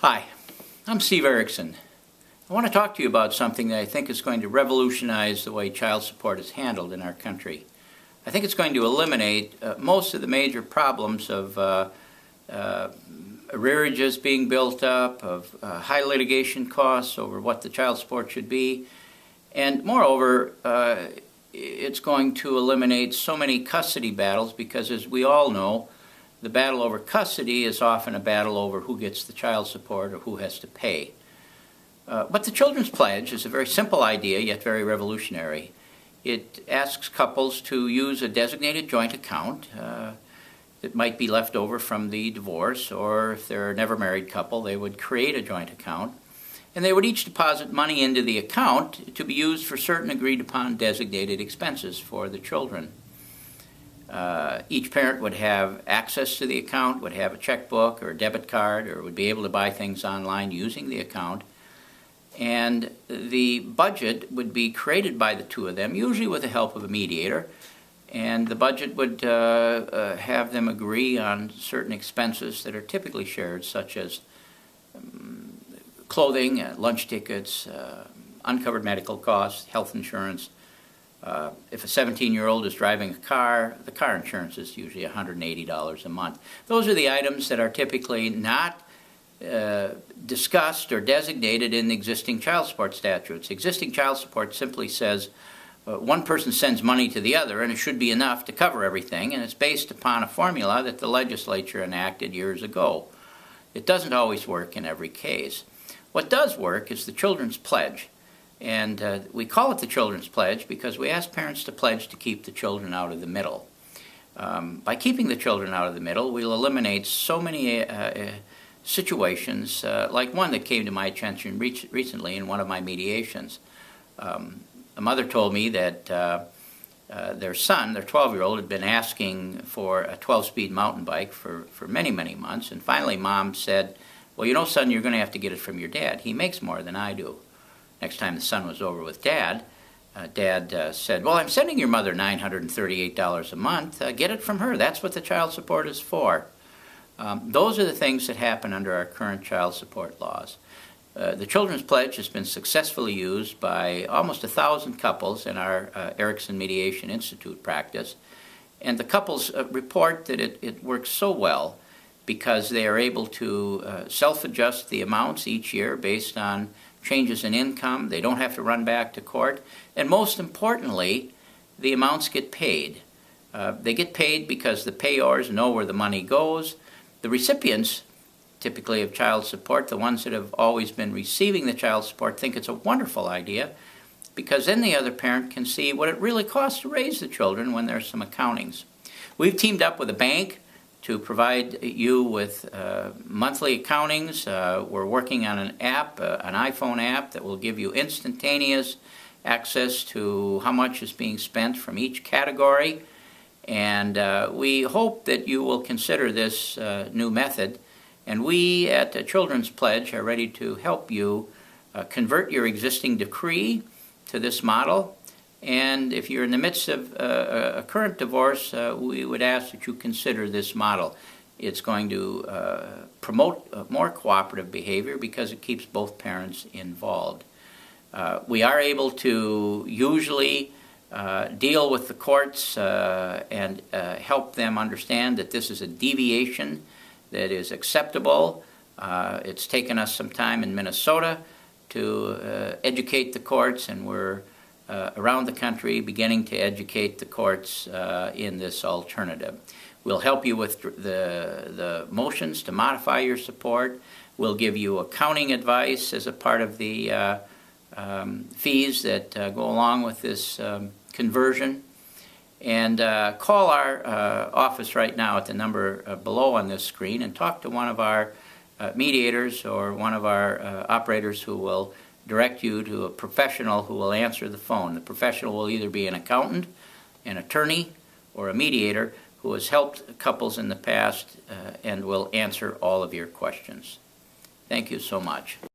Hi, I'm Steve Erickson. I want to talk to you about something that I think is going to revolutionize the way child support is handled in our country. I think it's going to eliminate most of the major problems of arrearages being built up, of high litigation costs over what the child support should be, and moreover, it's going to eliminate so many custody battles because, as we all know, the battle over custody is often a battle over who gets the child support or who has to pay. But the Children's Pledge is a very simple idea, yet very revolutionary. It asks couples to use a designated joint account that might be left over from the divorce, or if they're a never married couple, they would create a joint account. And they would each deposit money into the account to be used for certain agreed upon designated expenses for the children. Each parent would have access to the account, would have a checkbook or a debit card, or would be able to buy things online using the account. And the budget would be created by the two of them, usually with the help of a mediator. And the budget would have them agree on certain expenses that are typically shared, such as clothing, lunch tickets, uncovered medical costs, health insurance. If a 17-year-old is driving a car, the car insurance is usually $180 a month. Those are the items that are typically not discussed or designated in existing child support statutes. Existing child support simply says one person sends money to the other and it should be enough to cover everything, and it's based upon a formula that the legislature enacted years ago. It doesn't always work in every case. What does work is the Children's Pledge. And we call it the Children's Pledge because we ask parents to pledge to keep the children out of the middle. By keeping the children out of the middle, we'll eliminate so many situations, like one that came to my attention recently in one of my mediations. A mother told me that their son, their 12-year-old, had been asking for a 12-speed mountain bike for many, many months, and finally Mom said, "Well, you know, son, you're going to have to get it from your dad. He makes more than I do." Next time the son was over with Dad, Dad said, "Well, I'm sending your mother $938 a month. Get it from her. That's what the child support is for." Those are the things that happen under our current child support laws. The Children's Pledge has been successfully used by almost 1,000 couples in our Erickson Mediation Institute practice. And the couples report that it works so well because they are able to self-adjust the amounts each year based on changes in income. They don't have to run back to court. And most importantly, the amounts get paid. They get paid because the payors know where the money goes. The recipients, typically of child support, the ones that have always been receiving the child support, think it's a wonderful idea because then the other parent can see what it really costs to raise the children when there's some accountings. We've teamed up with a bank to provide you with monthly accountings. We're working on an app, an iPhone app, that will give you instantaneous access to how much is being spent from each category. And we hope that you will consider this new method. And we at the Children's Pledge are ready to help you convert your existing decree to this model. And if you're in the midst of a current divorce, we would ask that you consider this model. It's going to promote more cooperative behavior because it keeps both parents involved. We are able to usually deal with the courts and help them understand that this is a deviation that is acceptable. It's taken us some time in Minnesota to educate the courts, and we're around the country beginning to educate the courts in this alternative. We'll help you with the motions to modify your support. We'll give you accounting advice as a part of the fees that go along with this conversion. And call our office right now at the number below on this screen and talk to one of our mediators or one of our operators who will direct you to a professional who will answer the phone. The professional will either be an accountant, an attorney, or a mediator who has helped couples in the past and will answer all of your questions. Thank you so much.